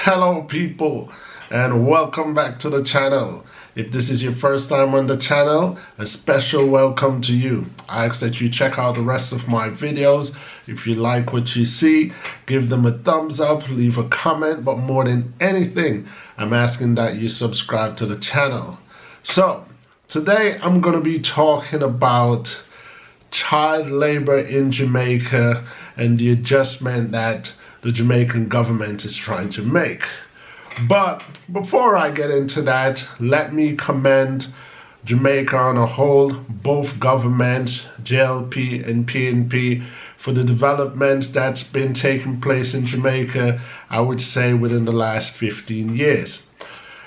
Hello people, and welcome back to the channel. If this is your first time on the channel, a special welcome to you. I ask that you check out the rest of my videos. If you like what you see, give them a thumbs up, leave a comment, but more than anything, I'm asking that you subscribe to the channel. So today I'm going to be talking about child labor in Jamaica and the adjustment that the Jamaican government is trying to make. But before I get into that, let me commend Jamaica on a whole, both governments, JLP and PNP, for the developments that's been taking place in Jamaica, I would say within the last 15 years.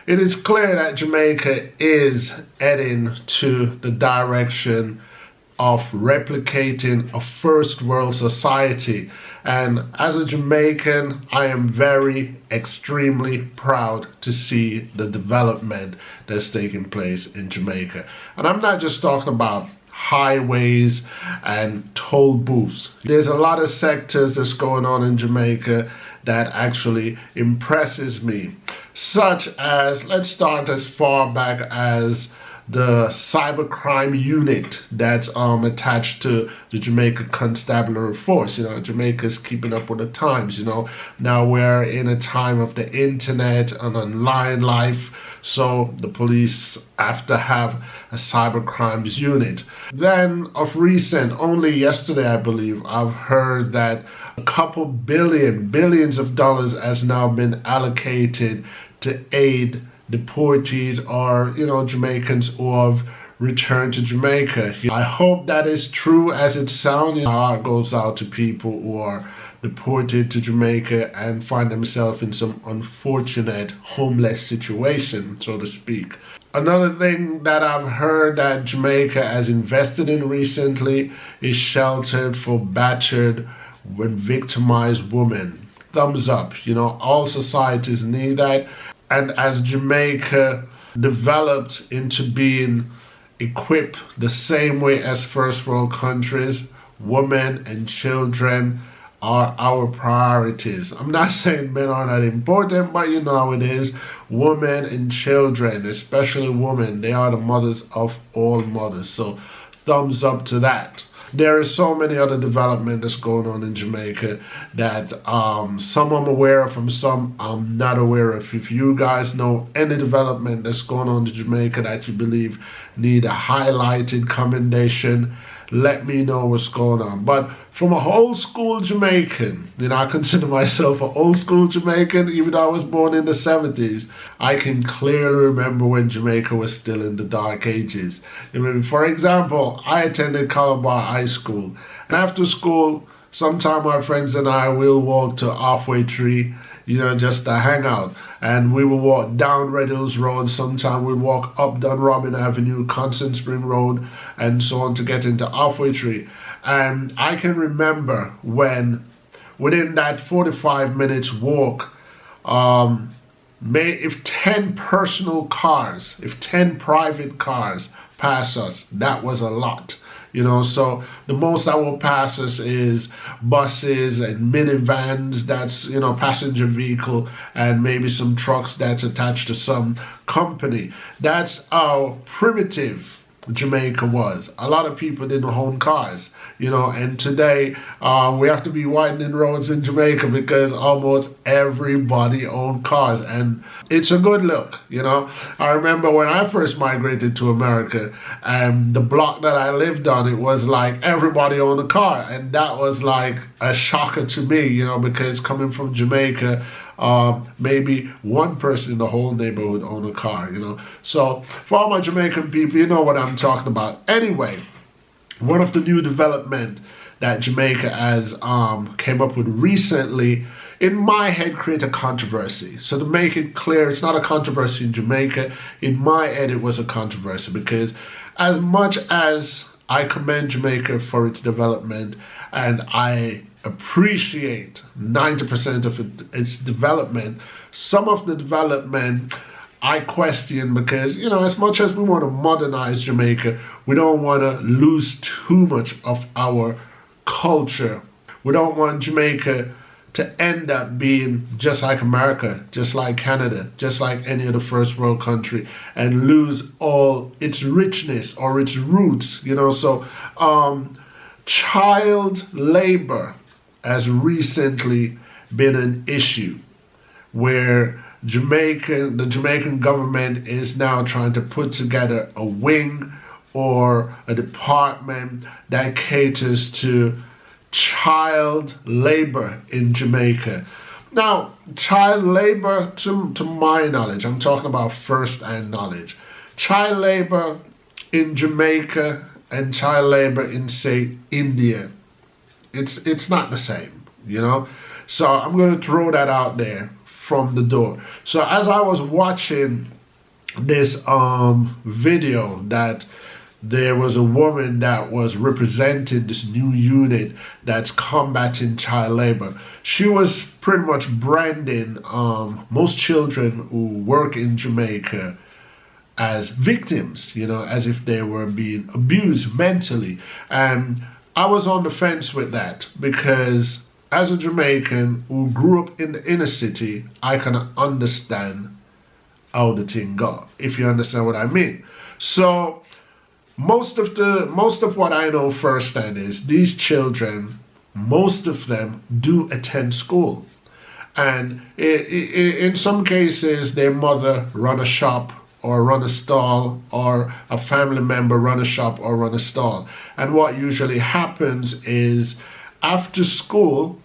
It is clear that Jamaica is heading to the direction of replicating a first world society. And as a Jamaican, I am extremely proud to see the development that's taking place in Jamaica. And I'm not just talking about highways and toll booths. There's a lot of sectors that's going on in Jamaica that actually impresses me. Such as, let's start as far back as the cybercrime unit that's attached to the Jamaica Constabulary Force. You know, Jamaica's keeping up with the times, you know. Now we're in a time of the internet and online life, so the police have to have a cybercrimes unit. Then of recent, only yesterday I believe, I've heard that a couple billions of dollars has now been allocated to aid deportees or, you know, Jamaicans who have returned to Jamaica. I hope that is true as it sounds. My heart goes out to people who are deported to Jamaica and find themselves in some unfortunate homeless situation, so to speak. Another thing that I've heard that Jamaica has invested in recently is shelter for battered and victimized women. Thumbs up. You know, all societies need that. And as Jamaica developed into being equipped the same way as first world countries, women and children are our priorities. I'm not saying men are not important, but you know how it is. Women and children, especially women, they are the mothers of all mothers. So thumbs up to that. There is so many other development that's going on in Jamaica that some I'm aware of and some I'm not aware of. If you guys know any development that's going on in Jamaica that you believe need a highlighted commendation, let me know what's going on. But from a old school Jamaican, you know, I consider myself an old school Jamaican, even though I was born in the 70s. I can clearly remember when Jamaica was still in the dark ages. I mean, for example, I attended Calabar High School. And after school, sometime my friends and I will walk to Halfway Tree, you know, just to hang out. And we will walk down Red Hills Road. Sometime we'll walk up Dunrobin Avenue, Constant Spring Road, and so on to get into Halfway Tree. And I can remember when, within that 45 minutes walk, if 10 personal cars, if 10 private cars pass us, that was a lot. You know, so the most that will pass us is buses and minivans, that's, you know, passenger vehicle, and maybe some trucks that's attached to some company. That's how primitive Jamaica was. A lot of people didn't own cars, you know, and today we have to be widening roads in Jamaica because almost everybody owned cars, and it's a good look, you know. I remember when I first migrated to America, and the block that I lived on, it was like everybody owned a car, and that was like a shocker to me, you know, because coming from Jamaica, maybe one person in the whole neighborhood owned a car, you know. So for all my Jamaican people, you know what I'm talking about. Anyway, one of the new development that Jamaica has came up with recently, in my head, create a controversy. So to make it clear, it's not a controversy in Jamaica. In my head, it was a controversy because as much as I commend Jamaica for its development, and I appreciate 90% of its development, some of the development I question because, you know, as much as we want to modernize Jamaica, we don't want to lose too much of our culture. We don't want Jamaica to end up being just like America, just like Canada, just like any other first world country, and lose all its richness or its roots, you know. So child labor has recently been an issue where the Jamaican government is now trying to put together a wing or a department that caters to child labor in Jamaica. Now, child labor, to my knowledge, I'm talking about first-hand knowledge, child labor in Jamaica and child labor in, say, India, it's not the same, you know. So I'm going to throw that out there from the door. So as I was watching this video, that there was a woman that was representing this new unit that's combating child labor. She was pretty much branding most children who work in Jamaica as victims, you know, as if they were being abused mentally. And I was on the fence with that, because as a Jamaican who grew up in the inner city, I can understand how the thing go, if you understand what I mean. So most of what I know firsthand is these children, most of them do attend school, and in some cases their mother run a shop or run a stall, or a family member run a shop or run a stall. And what usually happens is, after school,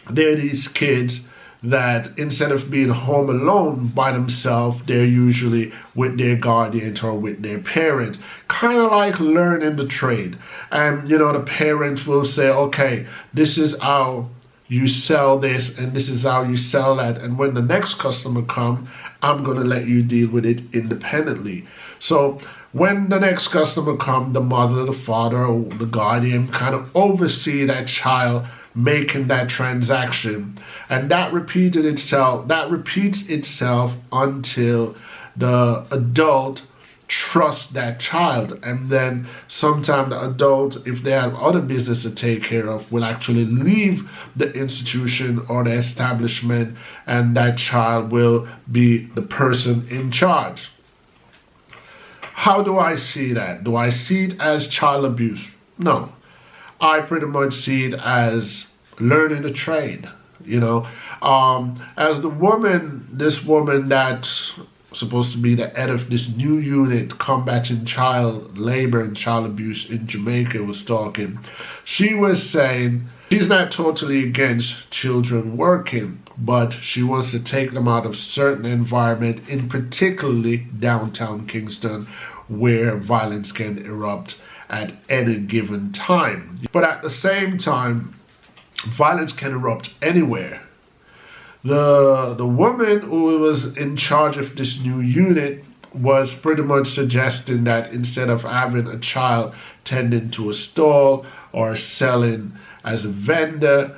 there are these kids that instead of being home alone by themselves, they're usually with their guardian or with their parents, kind of like learning the trade. And you know, the parents will say, okay, this is how you sell this and this is how you sell that, and when the next customer come, I'm going to let you deal with it independently. So when the next customer come, the mother, the father, or the guardian kind of oversee that child making that transaction, and that repeats itself until the adult trusts that child. And then sometimes the adult, if they have other business to take care of, will actually leave the institution or the establishment, and that child will be the person in charge. How do I see that? Do I see it as child abuse? No. I pretty much see it as learning the trade, you know. As this woman that's supposed to be the head of this new unit combating child labor and child abuse in Jamaica was talking, she was saying she's not totally against children working, but she wants to take them out of certain environment, in particularly downtown Kingston, where violence can erupt at any given time. But at the same time, violence can erupt anywhere. The woman who was in charge of this new unit was pretty much suggesting that instead of having a child tending to a stall or selling as a vendor,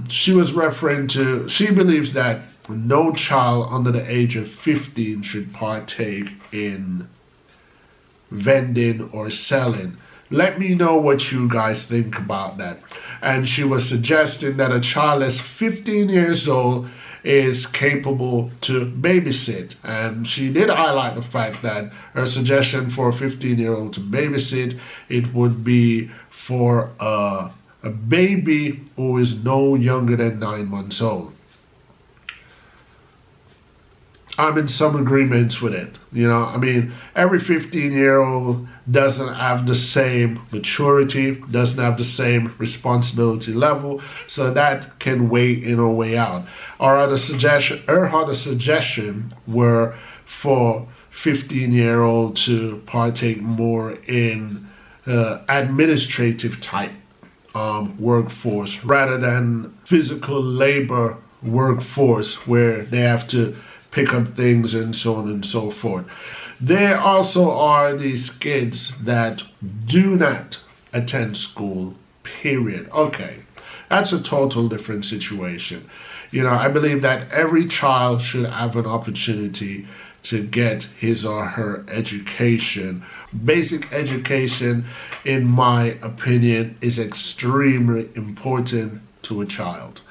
she was referring to, she believes that no child under the age of 15 should partake in vending or selling. Let me know what you guys think about that. And she was suggesting that a child that's 15 years old is capable to babysit. And she did highlight the fact that her suggestion for a 15-year-old to babysit, it would be for a baby who is no younger than 9 months old. I'm in some agreements with it. You know, I mean, every 15-year-old doesn't have the same maturity, doesn't have the same responsibility level, so that can weigh in or weigh out. Her other suggestion were for 15-year-old to partake more in administrative type workforce rather than physical labor workforce where they have to pick up things and so on and so forth. There also are these kids that do not attend school, period. Okay, that's a total different situation. You know, I believe that every child should have an opportunity to get his or her education. Basic education, in my opinion, is extremely important to a child.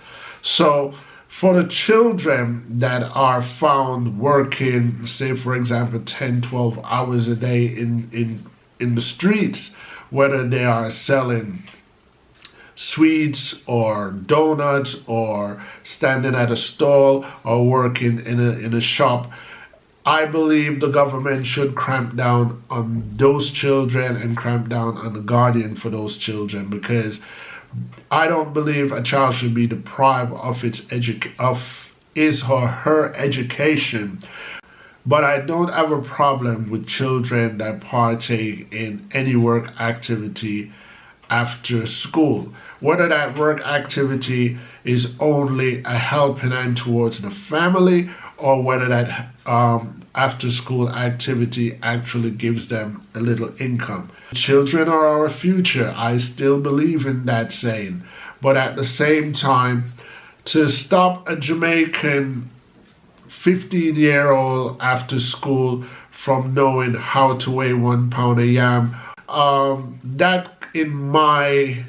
So for the children that are found working, say for example 10, 12 hours a day in the streets, whether they are selling sweets or donuts or standing at a stall or working in a shop, I believe the government should cramp down on those children and cramp down on the guardian for those children, because I don't believe a child should be deprived of his or her education. But I don't have a problem with children that partake in any work activity after school. Whether that work activity is only a helping hand towards the family, or whether that after school activity actually gives them a little income. Children are our future. I still believe in that saying. But at the same time, to stop a Jamaican 15-year-old after school from knowing how to weigh 1 pound of yam, that, in my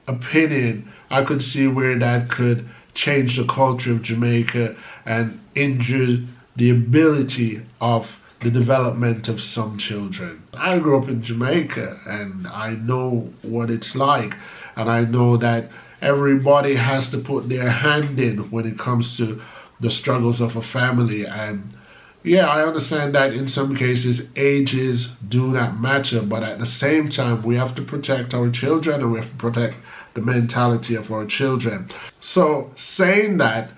opinion, I could see where that could change the culture of Jamaica and injure the ability of the development of some children. I grew up in Jamaica and I know what it's like, and I know that everybody has to put their hand in when it comes to the struggles of a family. And yeah, I understand that in some cases ages do not matter, but at the same time we have to protect our children and we have to protect the mentality of our children. So saying that,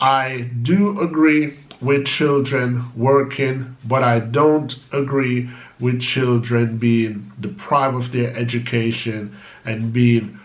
I do agree with children working, but I don't agree with children being deprived of their education and being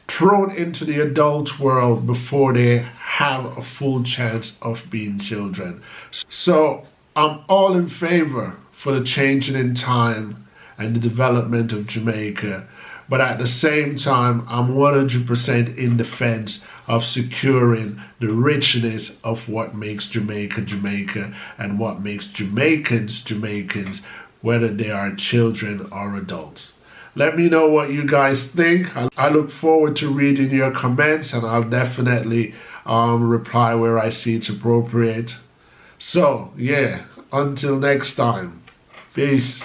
thrown into the adult world before they have a full chance of being children. So I'm all in favor for the changing in time and the development of Jamaica, but at the same time I'm 100% in defense of securing the richness of what makes Jamaica Jamaica and what makes Jamaicans Jamaicans, whether they are children or adults. Let me know what you guys think. I look forward to reading your comments, and I'll definitely reply where I see it's appropriate. So yeah, until next time, peace.